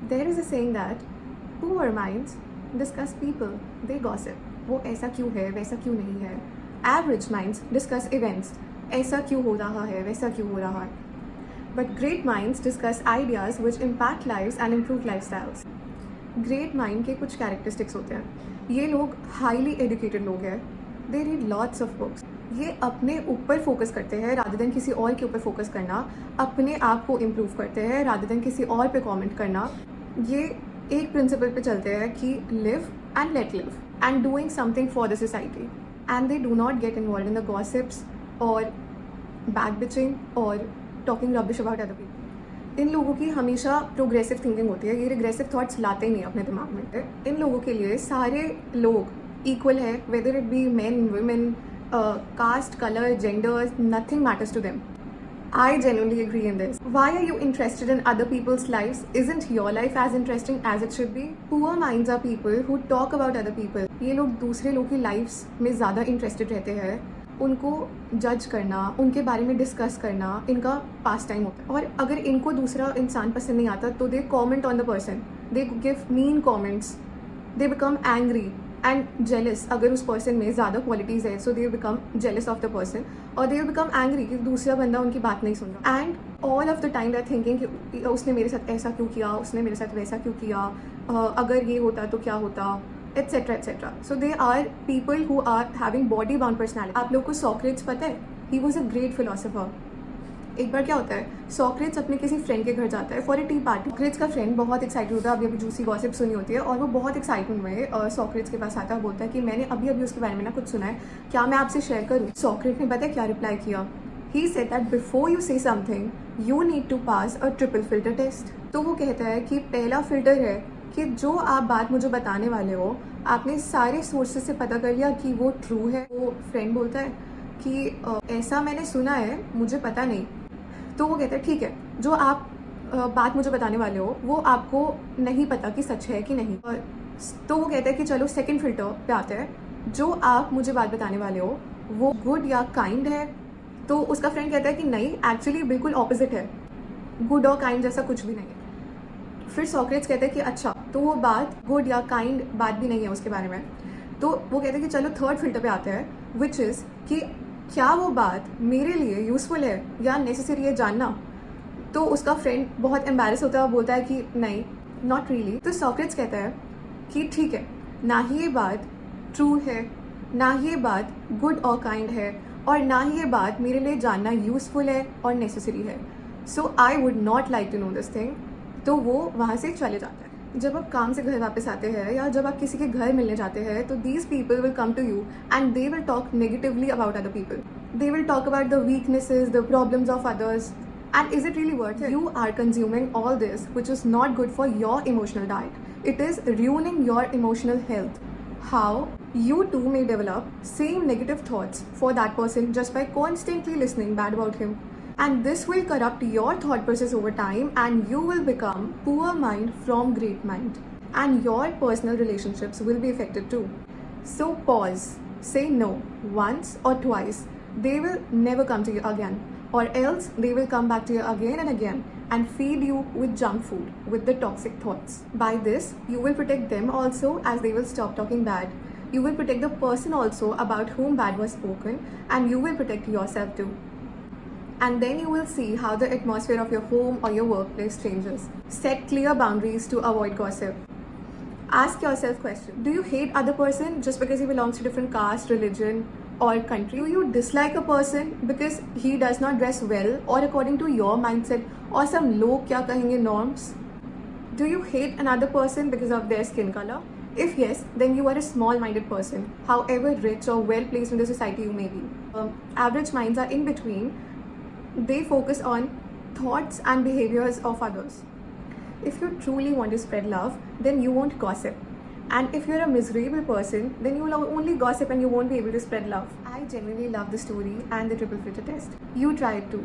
There is a saying that poor minds discuss people, they gossip. वो ऐसा क्यों है, वैसा क्यों नहीं है. Average minds discuss events. ऐसा क्यों हो रहा है, वैसा क्यों हो रहा है. But great minds discuss ideas which impact lives and improve lifestyles. Great mind के कुछ characteristics होते हैं. ये लोग highly educated लोग हैं. They read lots of books. ये अपने ऊपर फोकस करते हैं रादर देन किसी और के ऊपर फोकस करना. अपने आप को इम्प्रूव करते हैं रादर देन किसी और पे कमेंट करना. ये एक प्रिंसिपल पे चलते हैं कि live and let live and doing something for the society. And they do not get involve in the gossips और बैक बिचिंग और talking rubbish about other people. इन लोगों की हमेशा प्रोग्रेसिव थिंकिंग होती है. ये रिग्रेसिव थॉट्स लाते ही नहीं अपने दिमाग में. इन लोगों के लिए सारे लोग इक्वल है, whether it be main women, caste, color, genders, nothing matters to them. I genuinely agree in this. Why are you interested in other people's lives? Isn't your life as interesting as it should be? Poor minds are people who talk about other people. ये लोग दूसरे लोगों की lives में ज़्यादा interested रहते हैं. उनको जज करना, उनके बारे में डिस्कस करना इनका पास टाइम होता है. और अगर इनको दूसरा इंसान पसंद नहीं आता तो they comment on the person, they give mean comments, they become angry and jealous. अगर उस पर्सन में ज़्यादा क्वालिटीज़ है so they become jealous of the person और दे बिकम एंग्री कि दूसरा बंदा उनकी बात नहीं सुन रहा. And all of the time they are thinking कि उसने मेरे साथ ऐसा क्यों किया, उसने मेरे साथ वैसा क्यों किया, अगर ये होता तो क्या होता, etcetera etcetera. So there are people who are having body bound personality. आप लोग को सॉक्रेट्स पता है? He was a great philosopher. एक बार क्या होता है, सॉक्रेट्स अपने किसी फ्रेंड के घर जाता है for A T party. Socrates का फ्रेंड बहुत एक्साइटेड होता है, अभी जूसी गॉसिप सुनी होती है और वो बहुत एक्साइटमेंट में सॉक्रेट्स के पास आता है, बोलता है कि मैंने अभी उसके बारे में ना कुछ सुना है, क्या मैं आपसे शेयर करूँ. सॉक्रेट ने पता है क्या रिप्लाई किया? He said that before you say something you need to pass a triple filter test. तो वो कहता है कि पहला फिल्टर है कि जो आप बात मुझे बताने वाले हो आपने सारे सोर्सेज से पता कर लिया कि वो ट्रू है. वो फ्रेंड बोलता है कि ऐसा मैंने सुना है, मुझे पता नहीं. तो वो कहता है ठीक है, जो आप बात मुझे बताने वाले हो वो आपको नहीं पता कि सच है कि नहीं. तो वो कहता है कि चलो सेकंड फिल्टर पे आते हैं, जो आप मुझे बात बताने वाले हो वो गुड या काइंड है. तो उसका फ्रेंड कहता है कि नहीं, एक्चुअली बिल्कुल ऑपोजिट है, गुड और काइंड जैसा कुछ भी नहीं है. फिर सॉक्रेट्स कहते हैं कि अच्छा, तो वो बात गुड या काइंड बात भी नहीं है उसके बारे में. तो वो कहते हैं कि चलो थर्ड फिल्टर पे आते हैं, विच इज़ कि क्या वो बात मेरे लिए यूज़फुल है या नेसेसरी है जानना. तो उसका फ्रेंड बहुत एम्बैरस होता है और बोलता है कि नहीं, नॉट रियली. तो सॉक्रेट्स कहता है कि ठीक है, ना ही ये बात ट्रू है, ना ही ये बात गुड और काइंड है, और ना ही ये बात मेरे लिए जानना यूज़फुल है और नेसेसरी है. So I would not like to know this thing. तो वो वहाँ से चले जाता है. जब आप काम से घर वापस आते हैं या जब आप किसी के घर मिलने जाते हैं तो these people will come to you and they will talk negatively about other people. They will talk about the weaknesses, the problems of others. And is it really worth it? You are consuming all this which is not good for your emotional diet. It is ruining your emotional health. How you too may develop same negative thoughts for that person just by constantly listening bad about him. And this will corrupt your thought process over time and you will become poor mind from great mind. And your personal relationships will be affected too. So pause, say no once or twice. They will never come to you again. Or else they will come back to you again and again and feed you with junk food, with the toxic thoughts. By this, you will protect them also as they will stop talking bad. You will protect the person also about whom bad was spoken, and you will protect yourself too. And then you will see how the atmosphere of your home or your workplace changes. Set clear boundaries to avoid gossip. Ask yourself question. Do you hate other person just because he belongs to different caste, religion, or country? Do you dislike a person because he does not dress well or according to your mindset or some log kya kahenge norms? Do you hate another person because of their skin color? If yes, then you are a small-minded person, however rich or well placed in the society you may be. Average minds are in between. They focus on thoughts and behaviors of others. If you truly want to spread love, then you won't gossip. And if you're a miserable person, then you will only gossip and you won't be able to spread love. I genuinely love the story and the triple filter test. You try it too.